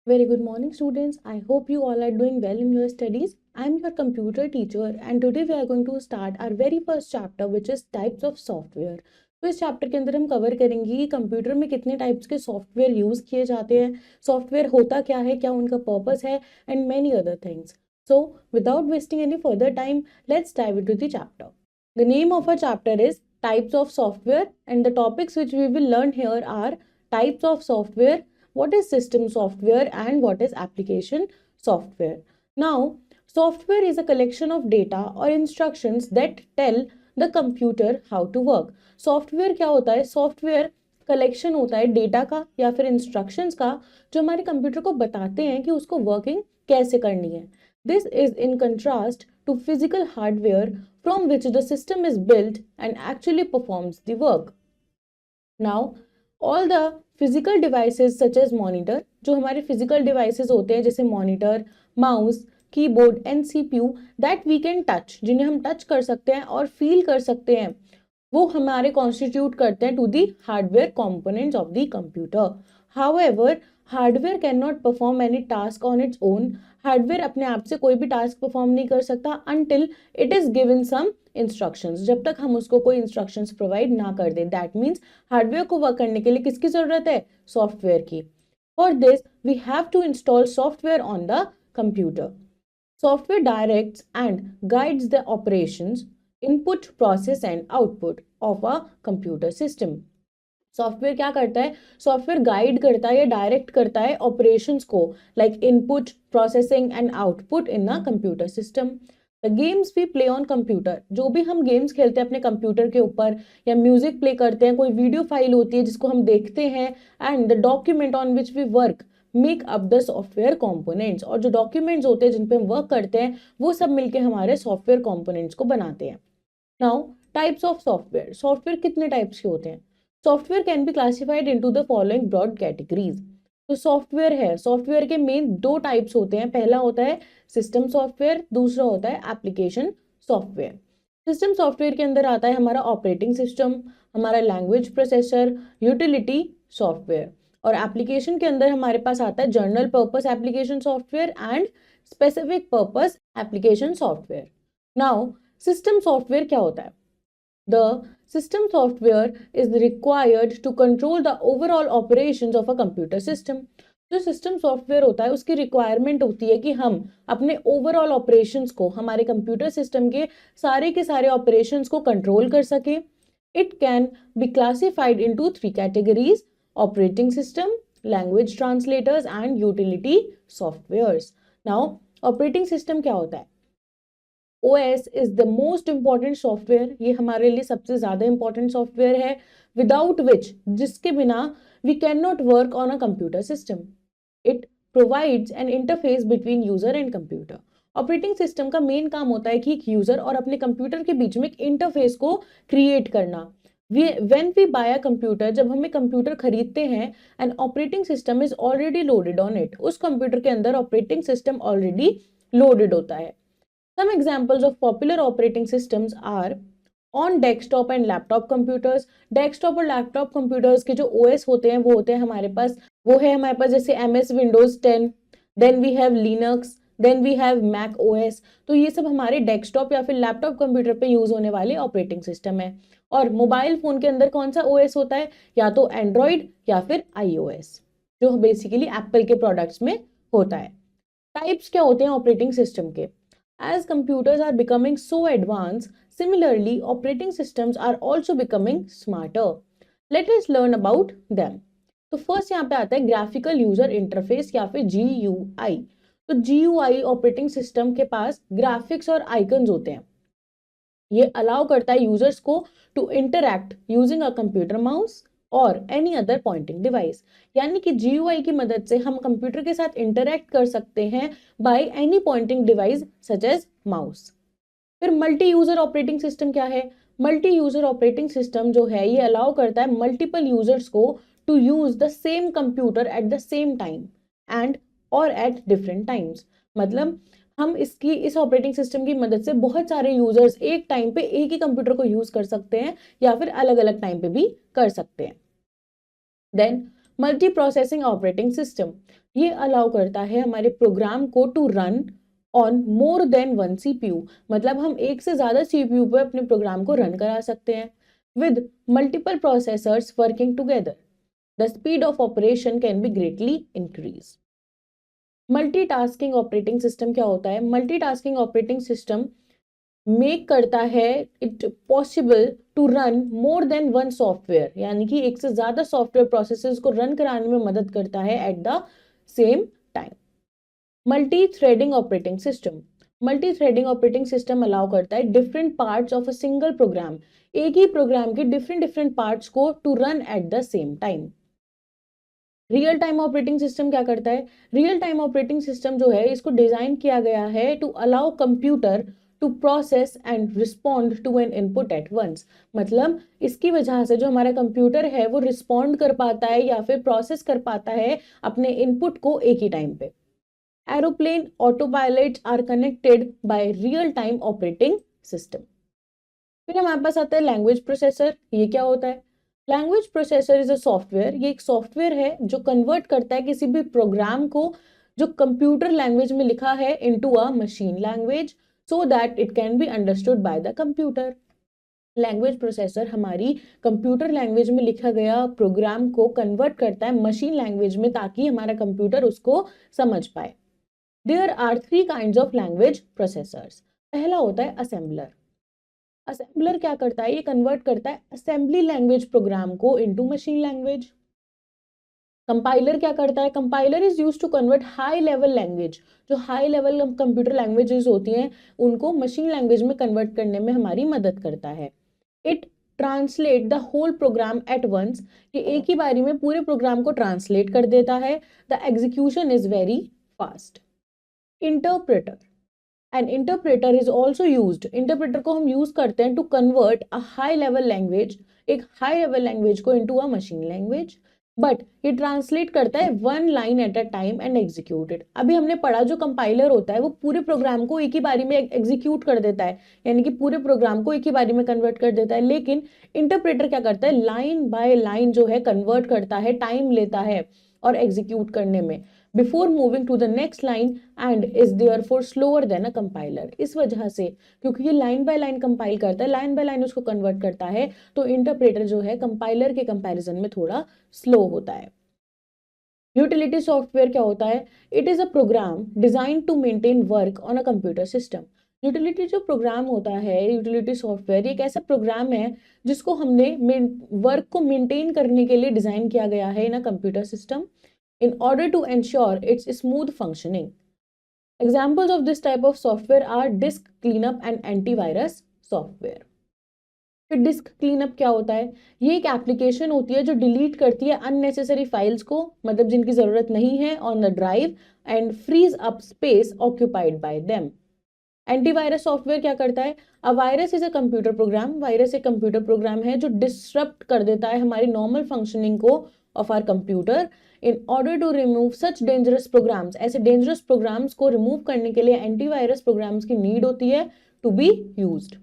Very good morning, students. I hope you all are doing well in your studies. I am your computer teacher, and today we are going to start our very first chapter, which is types of software. तो इस chapter के अंदर हम cover करेंगे कि computer में कितने types के सॉफ्टवेयर यूज किए जाते हैं, सॉफ्टवेयर होता क्या है, क्या उनका पर्पस है, and many other things. So, without wasting any further time, let's dive into the chapter. The name of our chapter is Types of Software, and the topics which we will learn here are types of software, what is system software, and what is application software. Now, software is a collection of data or instructions that tell the computer how to work. Software क्या होता है? Software collection होता है data का या फिर instructions का जो हमारे कंप्यूटर को बताते हैं कि उसको वर्किंग कैसे करनी है. This is in contrast to physical hardware from which the system is built and actually performs the work. Now all the physical devices such as monitor, जो हमारे फिजिकल डिवाइसेस होते हैं जैसे monitor, mouse, keyboard and CPU that we can touch, जिन्हें हम touch कर सकते हैं और फील कर सकते हैं, वो हमारे कॉन्स्टिट्यूट करते हैं to the hardware components of the computer. However hardware can not perform any task on its own. Hardware अपने आप से कोई भी टास्क परफॉर्म नहीं कर सकता until it is given some instructions, जब तक हम उसको कोई इंस्ट्रक्शंस प्रोवाइड ना कर दे. दैट मीन्स हार्डवेयर को वर्क करने के लिए किसकी जरूरत है? सॉफ्टवेयर की. For this we have to install software on the computer. Software directs and guides the operations, input, process and output of a computer system. Software क्या करता है? सॉफ्टवेयर गाइड करता है या डायरेक्ट करता है ऑपरेशंस को, like input, processing and output in a computer system. The games we play on computer, जो भी हम गेम्स खेलते हैं अपने कंप्यूटर के ऊपर या म्यूजिक प्ले करते हैं, कोई वीडियो फाइल होती है जिसको हम देखते हैं, and the document on which we work make up the software components, और जो डॉक्यूमेंट्स होते हैं जिन पे हम वर्क करते हैं वो सब मिलके हमारे सॉफ्टवेयर कंपोनेंट्स को बनाते हैं. Now types of software. Software कितने टाइप्स के होते हैं? Software can be classified into the following broad categories. तो सॉफ्टवेयर है, सॉफ्टवेयर के मेन दो टाइप्स होते हैं. पहला होता है सिस्टम सॉफ्टवेयर, दूसरा होता है एप्लीकेशन सॉफ्टवेयर. सिस्टम सॉफ्टवेयर के अंदर आता है हमारा ऑपरेटिंग सिस्टम, हमारा लैंग्वेज प्रोसेसर, यूटिलिटी सॉफ्टवेयर. और एप्लीकेशन के अंदर हमारे पास आता है general purpose application software and specific purpose application software. Now system software क्या होता है? The system software is required to control the overall operations of a computer system. जो सिस्टम सॉफ्टवेयर होता है उसकी रिक्वायरमेंट होती है कि हम अपने ओवरऑल ऑपरेशंस को, हमारे कंप्यूटर सिस्टम के सारे ऑपरेशंस को कंट्रोल कर सके. It can be classified into 3 categories: operating system, language translators and utility softwares. Now operating system क्या होता है? OS is the most important software. ये हमारे लिए सबसे ज्यादा इंपॉर्टेंट सॉफ्टवेयर है, विदाउट विच, जिसके बिना we cannot work on a computer system. It provides an interface between user and computer. Operating system का मेन काम होता है कि एक यूजर और अपने कंप्यूटर के बीच में एक इंटरफेस को क्रिएट करना. When we buy a computer, जब हम एक कंप्यूटर खरीदते हैं, an operating system is already loaded on it. उस कंप्यूटर के अंदर ऑपरेटिंग सिस्टम ऑलरेडी लोडेड होता है. Some examples of popular operating systems are on desktop and laptop computers. Desktop और laptop computers के जो OS होते हैं वो होते हैं हमारे पास जैसे MS Windows 10, then we have Linux, then we have Mac OS. तो ये सब हमारे डेस्कटॉप या फिर लैपटॉप कंप्यूटर पे यूज होने वाले ऑपरेटिंग सिस्टम है. और मोबाइल फोन के अंदर कौन सा OS होता है? या तो एंड्रॉइड या फिर iOS, जो बेसिकली एप्पल के प्रोडक्ट्स में होता है. टाइप्स क्या होते हैं ऑपरेटिंग सिस्टम के? As computers are becoming so advanced, similarly, operating systems are also becoming smarter. Let us learn about them. तो फर्स्ट यहाँ पे आता है ग्राफिकल यूजर इंटरफेस या फिर GUI. तो GUI ऑपरेटिंग सिस्टम के पास ग्राफिक्स और आइकन्स होते हैं. ये अलाउ करता है यूजर्स को to interact using a computer mouse और एनी अदर पॉइंटिंग डिवाइस. यानी कि GUI की मदद से हम कंप्यूटर के साथ इंटरैक्ट कर सकते हैं by any pointing device such as mouse. फिर मल्टी यूजर ऑपरेटिंग सिस्टम क्या है? मल्टी यूजर ऑपरेटिंग सिस्टम जो है ये अलाउ करता है मल्टीपल यूजर्स को to use the same computer at the same time and और एट डिफरेंट टाइम्स. मतलब हम इस ऑपरेटिंग सिस्टम की मदद से बहुत सारे यूजर्स एक टाइम पे एक ही कंप्यूटर को यूज कर सकते हैं या फिर अलग अलग टाइम पे भी कर सकते हैं. Then multi processing operating system. ये अलाउ करता है हमारे प्रोग्राम को to run on more than one CPU, मतलब हम एक से ज्यादा सीपीयू पे अपने प्रोग्राम को रन करा सकते हैं with multiple processors working together. The speed of operation can be greatly increase. Multitasking operating system क्या होता है? मल्टीटास्किंग ऑपरेटिंग सिस्टम मेक करता है it possible to run more than one software, यानी कि एक से ज्यादा सॉफ्टवेयर प्रोसेसेस को रन कराने में मदद करता है at the same time. Multi threading operating system, multi threading operating system allow करता है different parts of a single program, एक ही प्रोग्राम के डिफरेंट डिफरेंट पार्ट्स को to run at the same time. Real time operating system क्या करता है? Real time operating system जो है इसको डिजाइन किया गया है to allow computer to process and respond to an input at once, मतलब इसकी वजह से जो हमारा कंप्यूटर है वो रिस्पॉन्ड कर पाता है या फिर प्रोसेस कर पाता है अपने इनपुट को एक ही टाइम पे। Aeroplane auto pilot are connected by real time operating system. फिर हमारे पास आता है लैंग्वेज प्रोसेसर। ये क्या होता है? Language processor is a software, ये एक सॉफ्टवेयर है जो कन्वर्ट करता है किसी भी प्रोग्राम को जो कंप्यूटर लैंग्वेज में लिखा है into a machine language so that it can be understood by the computer. Language processor हमारी कंप्यूटर लैंग्वेज में लिखा गया प्रोग्राम को कन्वर्ट करता है मशीन लैंग्वेज में ताकि हमारा कंप्यूटर उसको समझ पाए। There are three kinds of language processors. पहला होता है असेंबलर। असेंबलर क्या करता है? ये कन्वर्ट करता है असेंबली लैंग्वेज प्रोग्राम को इनटू मशीन लैंग्वेज। कंपाइलर क्या करता है? Compiler is used to convert high level language, जो हाई लेवल कंप्यूटर लैंग्वेजेस होती हैं उनको मशीन लैंग्वेज में कन्वर्ट करने में हमारी मदद करता है। It translate the whole program at once, ये एक ही बारी में पूरे प्रोग्राम को ट्रांसलेट कर देता है। The execution is very fast. Interpreter, an interpreter is also used, interpreter को हम यूज करते हैं to convert a high level language, एक हाई लेवल लैंग्वेज को into a machine language, but ये ट्रांसलेट करता है one line at a time and executed. अभी हमने पढ़ा जो कंपाइलर होता है वो पूरे प्रोग्राम को एक ही बारी में एग्जीक्यूट कर देता है, यानी कि पूरे प्रोग्राम को एक ही बारी में कन्वर्ट कर देता है, लेकिन इंटरप्रेटर क्या करता है? लाइन बाय लाइन जो है कन्वर्ट करता है, टाइम लेता है और एग्जीक्यूट करने में before moving to the next line and is therefore slower than a compiler. इस वजह से क्योंकि ये लाइन बाय लाइन कंपाइल करता है, लाइन बाय लाइन उसको कन्वर्ट करता है, तो इंटरप्रेटर जो है कंपाइलर के कंपैरिजन में थोड़ा स्लो होता है। यूटिलिटी सॉफ्टवेयर क्या होता है? It is a program design to maintain work on a computer system. Utility जो प्रोग्राम होता है, यूटिलिटी सॉफ्टवेयर, एक ऐसा प्रोग्राम है जिसको हमने वर्क को मेंटेन करने के लिए डिजाइन किया गया है in a computer system in order to ensure its smooth functioning. Examples of this type of software are disk cleanup and antivirus software. फिर डिस्क क्लीनअप क्या होता है? ये एक एप्लीकेशन होती है जो डिलीट करती है अननेसेसरी फाइल्स को, मतलब जिनकी जरूरत नहीं है, on the drive and freeze up space occupied by them. Antivirus software क्या करता है? A virus is a computer program, virus एक कंप्यूटर प्रोग्राम है जो डिसरप्ट कर देता है हमारी नॉर्मल फंक्शनिंग को of our computer. In order to remove such dangerous programs, ऐसे डेंजरस प्रोग्राम्स को रिमूव करने के लिए एंटीवायरस प्रोग्राम्स की नीड होती है to be used.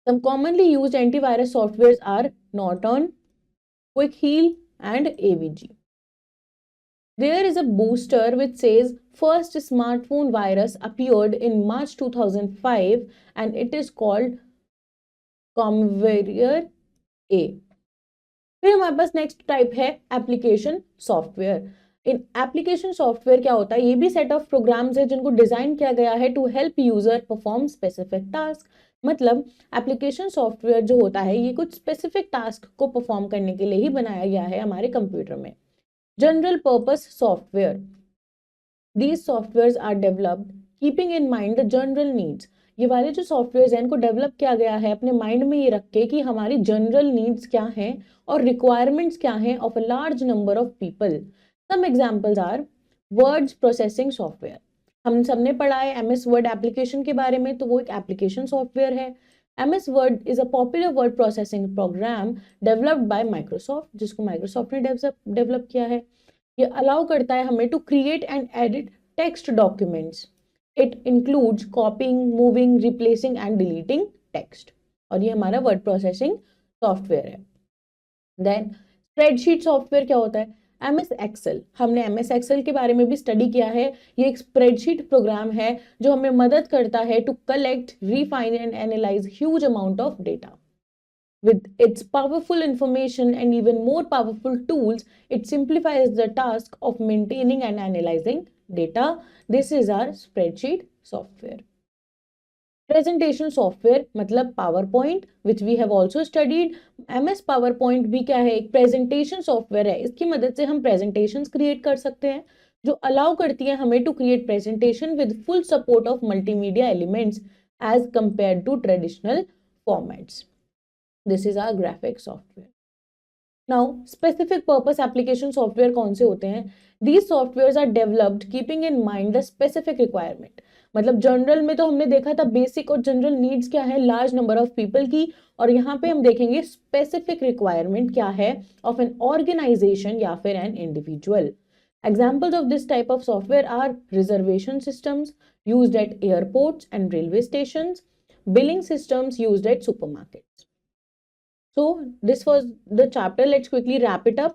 Some commonly used antivirus softwares are Norton, Quick Heal, and AVG. There is a booster which says first smartphone virus appeared in March 2005 and it is called Comware A. फिर हमारे पास next type है application software. इन application software क्या होता है? ये भी set of programs है जिनको डिजाइन किया गया है to help user perform specific task, मतलब एप्लीकेशन सॉफ्टवेयर जो होता है ये कुछ स्पेसिफिक टास्क को परफॉर्म करने के लिए ही बनाया गया है हमारे कंप्यूटर में। General purpose software, these software are developed keeping in mind the general needs. ये वाले जो सॉफ्टवेयर हैं इनको डेवलप किया गया है अपने माइंड में ये रख के कि हमारी जनरल नीड्स क्या हैं और रिक्वायरमेंट्स क्या हैं of a large number of people. Some examples are words processing software, हम सबने पढ़ा है एमएस वर्ड एप्लीकेशन के बारे में, तो वो एक एप्लीकेशन सॉफ्टवेयर है। MS word is a popular word processing program developed by Microsoft, जिसको माइक्रोसॉफ्ट ने डेवलप किया है। ये अलाउ करता है हमें to create and edit text documents. It includes copying, moving, replacing and deleting text, और ये हमारा वर्ड प्रोसेसिंग सॉफ्टवेयर है। देन स्प्रेडशीट सॉफ्टवेयर क्या होता है? MS एक्सेल, हमने MS एक्सेल के बारे में भी स्टडी किया है। ये एक स्प्रेडशीट प्रोग्राम है जो हमें मदद करता है to collect, refine and analyse huge amount of data. With its powerful information and even more powerful tools, it simplifies the task of maintaining and analyzing data. This is our spreadsheet software. Presentation software मतलब power point, which we have also studied. MS power point भी क्या है, एक presentation software है. इसकी मदद से हम प्रेजेंटेशन क्रिएट कर सकते हैं जो अलाउ करती है हमें to create presentation with full support of multimedia elements as compare to traditional formats. This is our graphic software. Now specific purpose application software कौन से होते हैं? These software are developed keeping in mind the specific requirement. मतलब general में तो हमने देखा था बेसिक और जनरल नीड्स क्या है लार्ज नंबर ऑफ पीपल की, और यहाँ पे हम देखेंगे स्पेसिफिक रिक्वायरमेंट क्या है ऑफ एन ऑर्गेनाइजेशन या फिर an individual. Examples of this type of software are reservation systems used at airports and railway stations, billing systems used at supermarkets. So this was the chapter. Let's quickly wrap it up.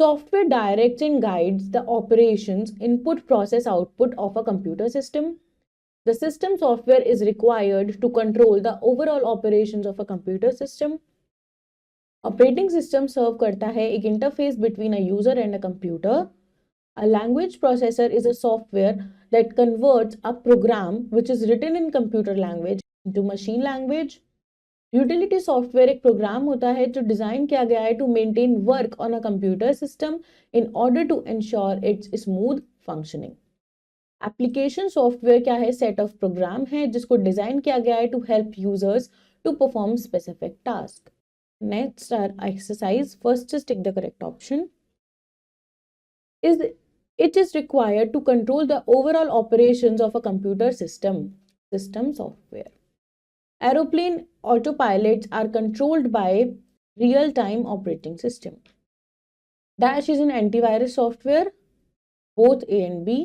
Software directs and guides the operations, input, process, output of a computer system. The system software is required to control the overall operations of a computer system. Operating system serve करता है एक interface between a user and a computer. A language processor is a software that converts a program which is written in computer language into machine language. Utility software एक program होता है जो design किया गया है to maintain work on a computer system in order to ensure its smooth functioning. Application software क्या है? Set of programme है जिसको डिजाइन किया गया है to help users to perform specific task. Next are exercise. First is tick the correct option. It is required to control the overall operations of a computer system. System software. Aeroplane autopilots are controlled by real-time operating system. Dash is an antivirus software, both A and B.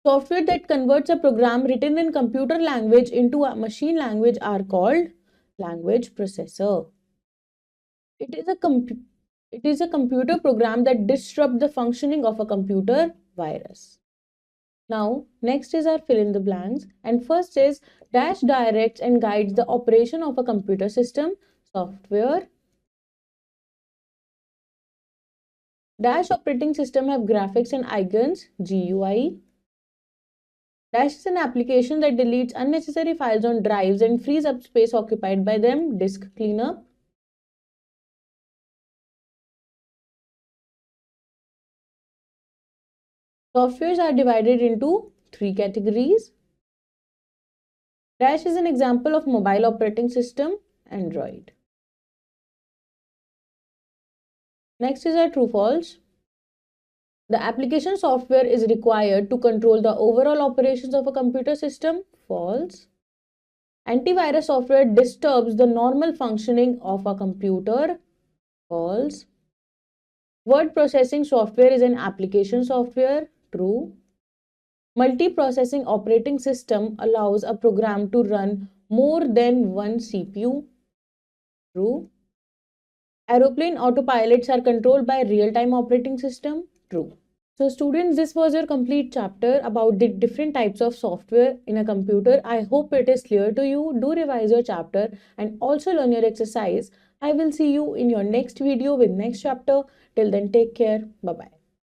Software that converts a program written in computer language into a machine language are called language processor. It is a computer program that disrupts the functioning of a computer virus. Now, next is our fill in the blanks, and first is Dash directs and guides the operation of a computer system software. Dash operating system have graphics and icons, GUI. Dash is an application that deletes unnecessary files on drives and frees up space occupied by them, disk cleanup. Softwares are divided into 3 categories. Dash is an example of mobile operating system, Android. Next is our true false. The application software is required to control the overall operations of a computer system, false. Antivirus software disturbs the normal functioning of a computer, false. Word processing software is an application software, true. Multiprocessing operating system allows a program to run more than one CPU, true. Aeroplane autopilots are controlled by real-time operating system, true. So students, this was your complete chapter about the different types of software in a computer. I hope it is clear to you. Do revise your chapter and also learn your exercise. I will see you in your next video with next chapter. Till then, take care. Bye-bye.